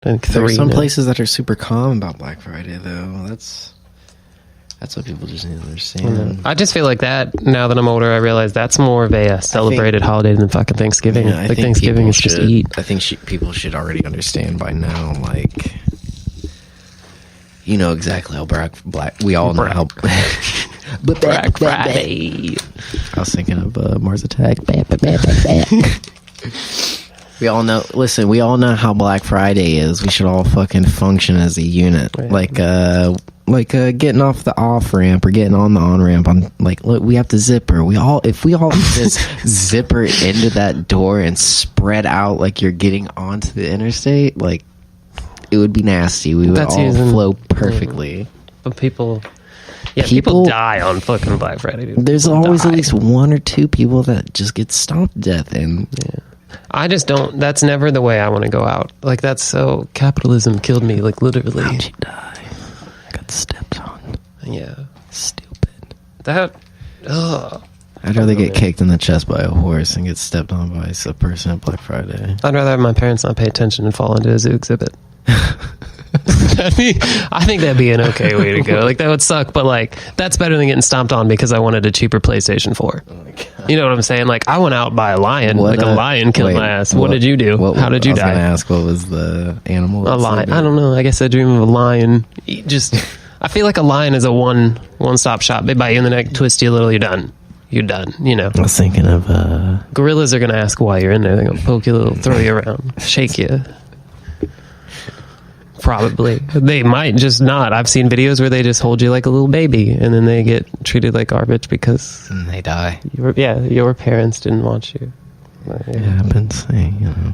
I think There are 3 some now. places that are super calm about Black Friday, though. That's what people just need to understand. I just feel like that, now that I'm older, I realize that's more of a celebrated holiday than fucking Thanksgiving. Yeah, I like think Thanksgiving people is just should- eat. I think people should already understand by now, like, you know exactly how we all know how Black Friday. I was thinking of Mars Attack. We all know. Listen, we all know how Black Friday is. We should all fucking function as a unit, Right. like getting off the off ramp or getting on the on ramp. On like, look, we have the zipper. If we all just zipper into that door and spread out like you're getting onto the interstate, like it would be nasty. We would That's all using- flow perfectly. But people die on fucking Black Friday, dude. There's People always die. at least 1 or 2 people that just get stomped to death, and I just don't. That's never the way I want to go out. Like, that's so. Capitalism killed me, like, literally. how'd you die? I got stepped on. Yeah. Stupid. That. Ugh. I'd rather get kicked in the chest by a horse and get stepped on by a person at Black Friday. I'd rather have my parents not pay attention and fall into a zoo exhibit. I think that'd be an okay way to go. Like, that would suck, but like, that's better than getting stomped on because I wanted a cheaper PlayStation 4. Oh my God. You know what I'm saying? Like, I went out by a lion. A lion killed my ass. What did you do? How did you die? I was going to ask, what was the animal? A lion. I don't know. I guess I dream of a lion. I feel like a lion is a one-stop shop. They bite you in the neck, twist you a little, you're done. You're done, you know. I was thinking of... Gorillas are going to ask why you're in there. They're going to poke you a little, throw you around, shake you. Probably. They might just not. I've seen videos where they just hold you like a little baby and then they get treated like garbage because... And they die. Your parents didn't want you. It happens. Hey, you know.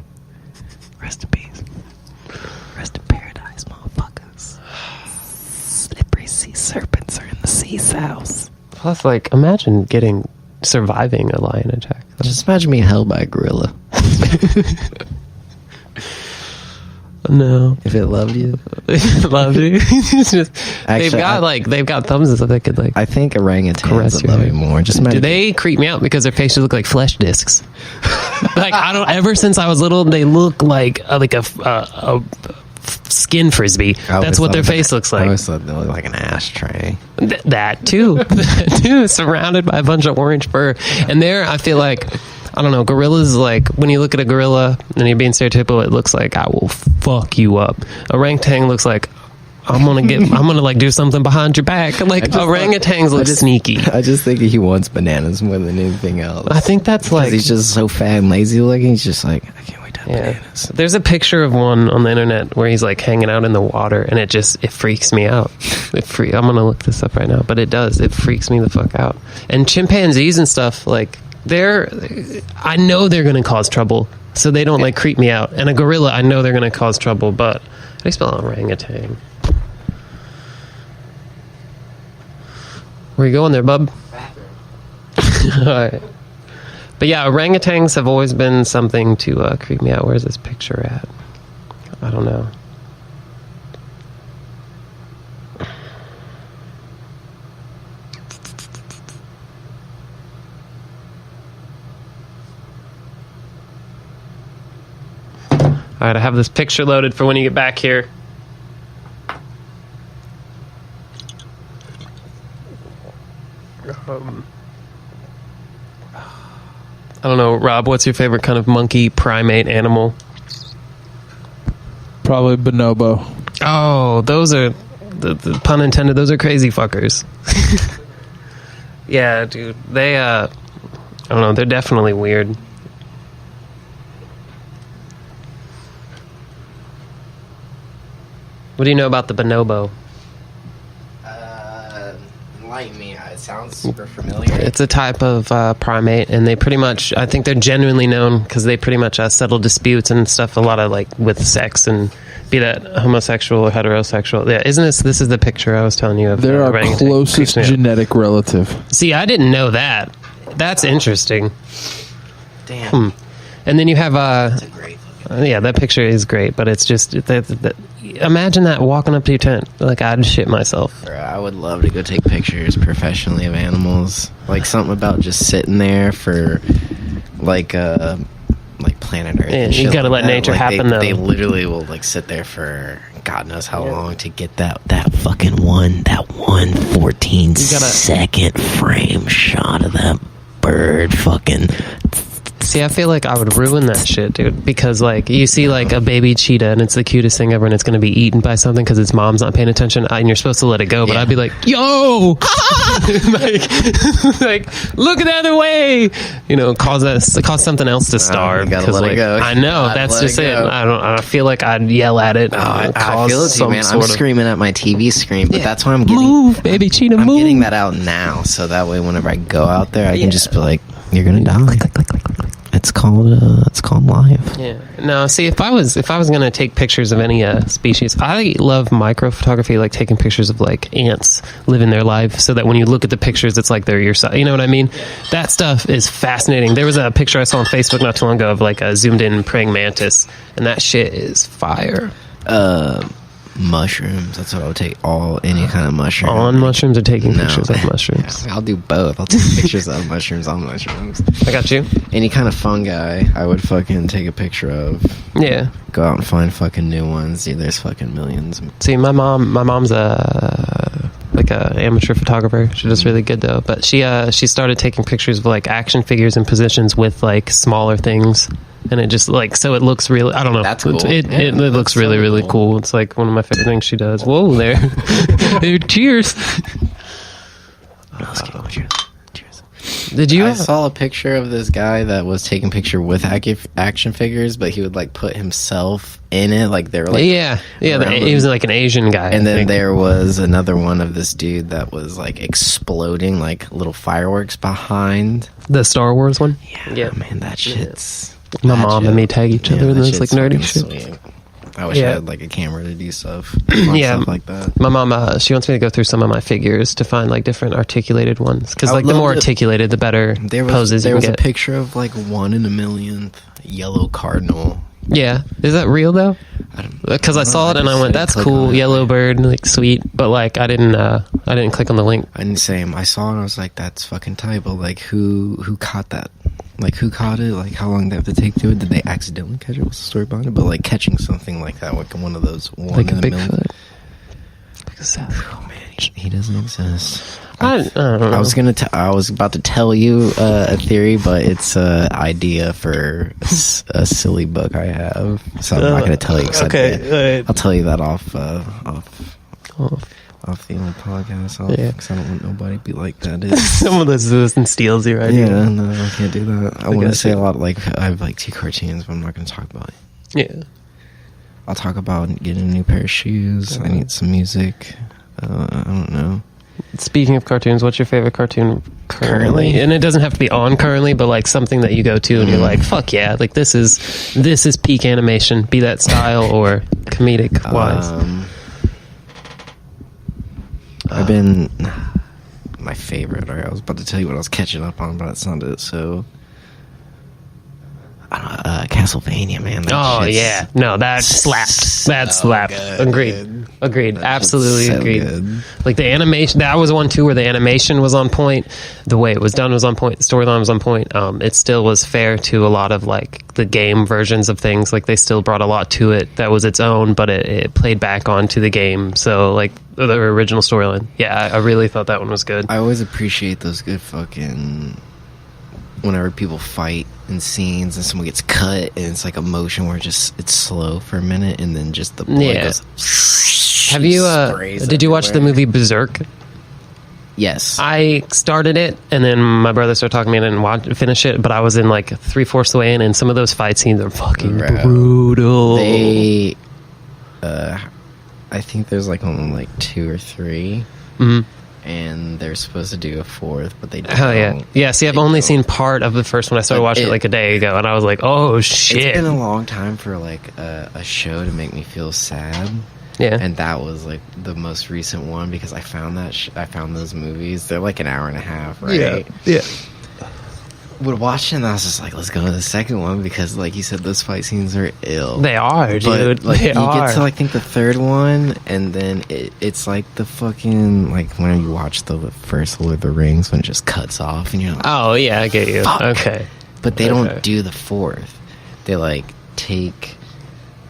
Rest in peace. Rest in paradise, motherfuckers. Slippery sea serpents are in the sea's house. Plus, like, imagine surviving a lion attack. Just imagine being held by a gorilla. No. If it loved you. Love you. It's just, Actually, they've got thumbs and stuff that could, like, I think orangutans caress would your love hair. you more. Just imagine. Do they creep me out because their faces look like flesh discs? Like, I don't. Ever since I was little, they look like a skin frisbee. That's what their face looks I like. always thought they looked like an ashtray. That too. That too. Surrounded by a bunch of orange fur. And there, I feel like, I don't know, gorillas, like, when you look at a gorilla and you're being stereotypical, it looks like, I will fuck you up. Orangutan looks like, I'm gonna like do something behind your back. Like, orangutans look sneaky. I just think he wants bananas more than anything else. I think that's like, he's just so fat and lazy looking. He's just like, I can't wait to have bananas. There's a picture of one on the internet where he's like hanging out in the water, and it freaks me out. I'm gonna look this up right now, but it freaks me the fuck out. And chimpanzees and stuff, like, I know they're gonna cause trouble, so they don't like creep me out. And a gorilla, I know they're gonna cause trouble, but how do you spell orangutan? Where you going there, bub? All right. But yeah, orangutans have always been something to creep me out. Where's this picture at? I don't know. All right, I have this picture loaded for when you get back here. I don't know, Rob, what's your favorite kind of monkey primate animal? Probably bonobo. Oh, those are, the pun intended, those are crazy fuckers. Yeah, dude. They, I don't know, they're definitely weird. What do you know about the bonobo? Enlighten me. It sounds super familiar. It's a type of primate, and they pretty much, I think they're genuinely known because they pretty much settle disputes and stuff, a lot of, like, with sex, and be that homosexual or heterosexual. Yeah, isn't this is the picture I was telling you of. They're our orangutan. closest genetic relative. See, I didn't know that. That's interesting. Damn. And then you have That's a great looking. yeah, that picture is great, but it's just imagine that walking up to your tent. Like, I'd shit myself. I would love to go take pictures professionally of animals. Like, something about just sitting there for, like, like planet Earth. Yeah, and you shit gotta like let that. nature Like, happen, though. They literally will like sit there for God knows how long to get that fucking one 14-second frame shot of that bird fucking. See, I feel like I would ruin that shit, dude. Because, like, you see, like, a baby cheetah, and it's the cutest thing ever, and it's going to be eaten by something because its mom's not paying attention, and you're supposed to let it go. But I'd be like, yo! like, look the other way! You know, cause something else to starve. You gotta 'cause, let it like, go. I know, Gotta that's let just it. go. I feel like I'd yell at it. I feel it too, man. I'm screaming at my TV screen, but that's why I'm getting... Move, baby cheetah, I'm move! getting that out now, so that way whenever I go out there, I can just be like, you're gonna die. It's called life. Yeah. No, see, if I was gonna take pictures of any species, I love micro photography, like taking pictures of like ants living their life, so that when you look at the pictures, it's like they're your size. You know what I mean? That stuff is fascinating. There was a picture I saw on Facebook not too long ago of like a zoomed in praying mantis, and that shit is fire. Mushrooms. That's what I would take. Any kind of mushroom. On mushrooms or taking pictures of mushrooms? Yeah, I'll do both. I'll take pictures of mushrooms on mushrooms. I got you. Any kind of fungi, I would fucking take a picture of. Yeah. Go out and find fucking new ones. Yeah, there's fucking millions. See, my mom's a amateur photographer. She does really good though. But she started taking pictures of like action figures and positions with like smaller things, and it just like so it looks really. I don't know. That's cool. It looks really really cool. It's like one of my favorite things she does. Whoa there, cheers. Cheers. Did you? I saw a picture of this guy that was taking picture with action figures, but he would like put himself in it, like they were like he was like an Asian guy. And then there was another one of this dude that was like exploding like little fireworks behind the Star Wars one. Yeah. Man, that shit's. My mom and me tag each other in this like nerdy shit. Sweet. I wish I had like a camera to do stuff. Stuff like that. My mom, she wants me to go through some of my figures to find like different articulated ones, because like the more articulated, the better poses you can get. There was a picture of like 1 in a millionth yellow cardinal. Yeah, is that real though? Because I saw it and I went, "That's cool, yellow bird, like sweet." But like, I didn't click on the link. I didn't say. I saw it and I was like, "That's fucking tight." But like, who caught that? Like, who caught it? Like, how long did they have to take to it? Did they accidentally catch it? What's the story behind it? But like, catching something like that, like one of those like a Bigfoot. Oh man, he doesn't exist. I don't know. I was about to tell you a theory, but it's an idea for a silly book I have, so I'm not going to tell you. Okay, I'll tell you that off the podcast. Because I don't want nobody to be like that. Someone listens and steals your idea. Yeah, no, I can't do that. I want to say a lot. Like I have like 2 cartoons, but I'm not going to talk about it. Yeah, I'll talk about getting a new pair of shoes. I need some music. I don't know. Speaking of cartoons, what's your favorite cartoon currently? And it doesn't have to be on currently, but like something that you go to and you're like, fuck yeah, like this is peak animation, be that style or comedic wise. I've been my favorite. I was about to tell you what I was catching up on, but that's not it. So Castlevania, man. Yeah, no, that slapped. That slapped. Good. Agreed. Absolutely so agreed. Good. Like the animation, that was one too where the animation was on point. The way it was done was on point. The storyline was on point. It still was fair to a lot of like the game versions of things. Like they still brought a lot to it that was its own, but it played back onto the game. So like the original storyline. Yeah, I really thought that one was good. I always appreciate those good fucking. Whenever people fight in scenes and someone gets cut and it's like a motion where it's slow for a minute and then just the blood goes. Have you did you watch the movie Berserk? Yes. I started it and then my brother started talking to me and I didn't finish it, but I was in like 3/4 the way in, and some of those fight scenes are fucking brutal. They I think there's like only like 2 or 3. Mm-hmm. And they're supposed to do a 4th, but they don't. Hell yeah. Yeah, see, I've only seen part of the first one. I started watching it like a day ago, and I was like, oh, shit. It's been a long time for, like, a show to make me feel sad. Yeah. And that was, like, the most recent one, because I found I found those movies. They're, like, an hour and a half, right? Yeah. Would watch it, and I was just like, let's go to the second one, because, like you said, those fight scenes are ill. They are, dude. But, like, they you get to, I think, the third one, and then it's like the fucking, like, when you watch the first Lord of the Rings, when it just cuts off, and you're like, oh, yeah, I get you. Fuck. Okay. But they don't do the 4th. they like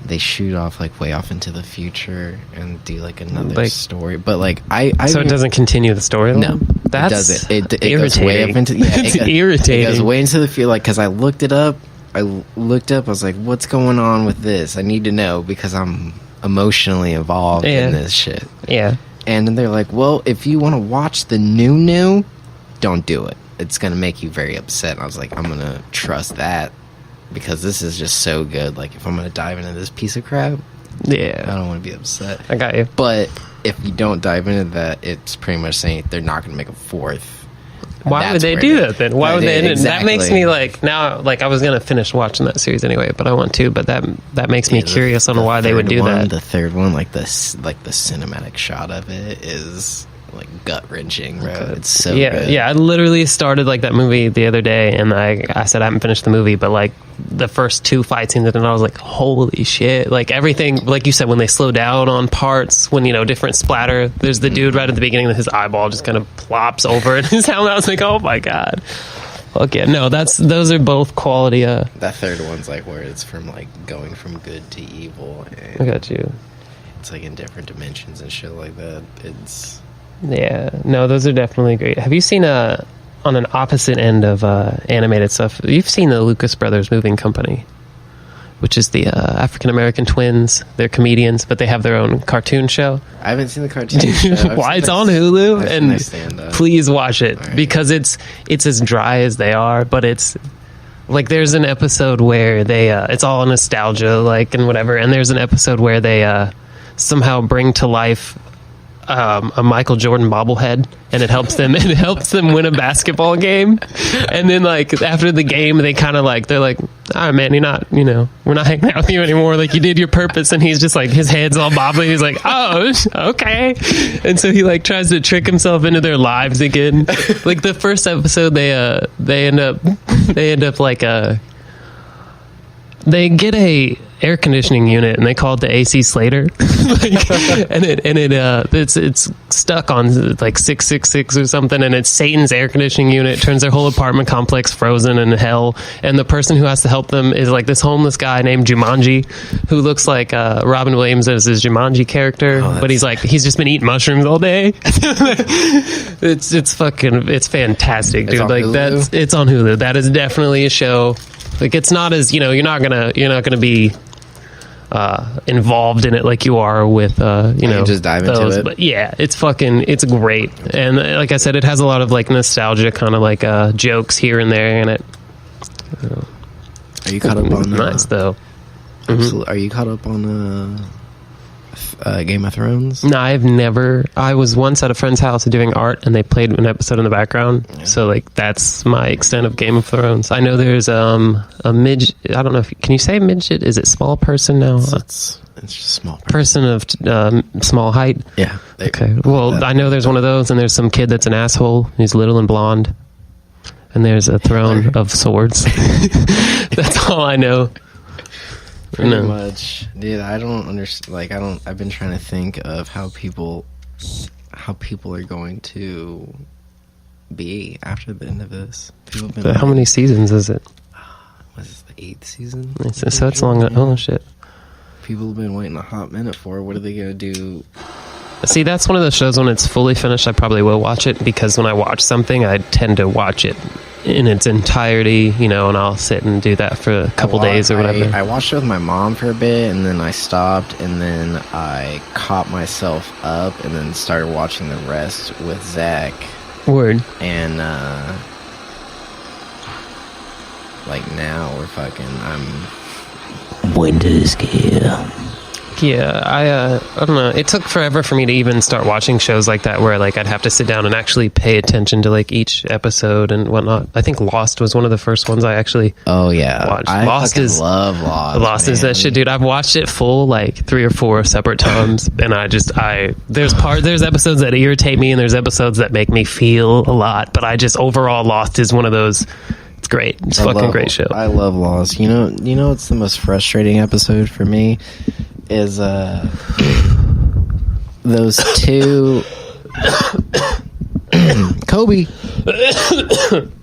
they shoot off like way off into the future and do like another Like- story. But like I So it doesn't continue the storyline? No, That's it doesn't. It irritating. goes way up into It's irritating. It goes way into the field. Like, because I looked it up. I was like, what's going on with this? I need to know because I'm emotionally involved in this shit. Yeah. And then they're like, well, if you want to watch the new, don't do it. It's going to make you very upset. And I was like, I'm going to trust that because this is just so good. Like, if I'm going to dive into this piece of crap, I Yeah. don't want to be upset. I got you. But if you don't dive into that, it's pretty much saying they're not going to make a fourth. Why would That's they where do they- that then? Why would they end it? Exactly. That makes me like now like I was gonna finish watching that series anyway, but I want to. But that makes me Yeah, curious on why they would third do one, that. The third one, like the cinematic shot of it is like gut wrenching, bro. It's so good. Yeah. I literally started like that movie the other day, and I said I haven't finished the movie, but like the first 2 fight scenes, and I was like, holy shit! Like everything, like you said, when they slow down on parts, when different splatter. There's the dude right at the beginning that his eyeball just kind of plops over in his helmet. I was like, oh my god. Okay, no, those are both quality. That third one's like where it's from like going from good to evil, and I got you. it's like in different dimensions and shit like that. It's Yeah, no, those are definitely great. Have you seen on an opposite end of animated stuff? You've seen the Lucas Brothers Moving Company, which is the African American twins. They're comedians, but they have their own cartoon show. I haven't seen the cartoon show. Why it's on Hulu, I've seen and their stand-up. please watch it All right. because it's as dry as they are, but it's like there's an episode where they it's all nostalgia like and whatever, and there's an episode where they somehow bring to life a Michael Jordan bobblehead, and it helps them win a basketball game. And then like after the game they kind of like they're like, all right man, you're not we're not hanging out with you anymore, like you did your purpose. And he's just like his head's all bobbly, he's like, oh okay. And so he like tries to trick himself into their lives again. Like the first episode they end up like they get a air conditioning unit and they call it the AC Slater. It's stuck on like 666 or something, and it's Satan's air conditioning unit. It turns their whole apartment complex frozen in hell, and the person who has to help them is like this homeless guy named Jumanji, who looks like Robin Williams as his Jumanji character, but he's just been eating mushrooms all day. it's fantastic, dude. on Like Hulu? it's on Hulu. That is definitely a show. Like it's not as you're not gonna be involved in it like you are with just dive into those. it. But yeah, it's great. And like I said, it has a lot of like nostalgia kind of like jokes here and there in it. Are you caught up on Nice though. Absolutely. Are you caught up on Game of Thrones? No, I was once at a friend's house doing art, and they played an episode in the background. Yeah. So like that's my extent of Game of Thrones. I know there's a midget. I don't know can you say midget? Is it small person now? It's just small. Person of small height. Yeah. Okay. Well, I know there's one of those, and there's some kid that's an asshole. He's little and blonde, and there's a throne of swords. That's all I know. Pretty much, dude. I don't understand. Like, I've been trying to think of how people are going to be after the end of this. People have been. But how many seasons is it? Was this the 8th season? So it's long. Oh shit. People have been waiting a hot minute for. What are they gonna do? See, that's one of those shows when it's fully finished, I probably will watch it, because when I watch something, I tend to watch it in its entirety, and I'll sit and do that for a couple days or whatever. I watched it with my mom for a bit, and then I stopped, and then I caught myself up, and then started watching the rest with Zach. Word. And like now we're I'm winter's here. Yeah, I don't know. It took forever for me to even start watching shows like that, where like I'd have to sit down and actually pay attention to like each episode and whatnot. I think Lost was one of the first ones I actually watched. I Lost is love Lost. Lost is that shit, dude. I've watched it full like 3 or 4 separate times, and there's episodes that irritate me, and there's episodes that make me feel a lot. But I just overall, Lost is one of those. It's great. It's a fucking great show. I love Lost. You know, it's the most frustrating episode for me is those two Kobe.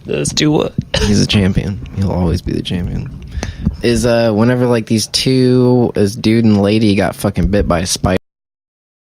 Those two what? He's a champion. He'll always be the champion. is whenever like these two, this dude and lady got fucking bit by a spider.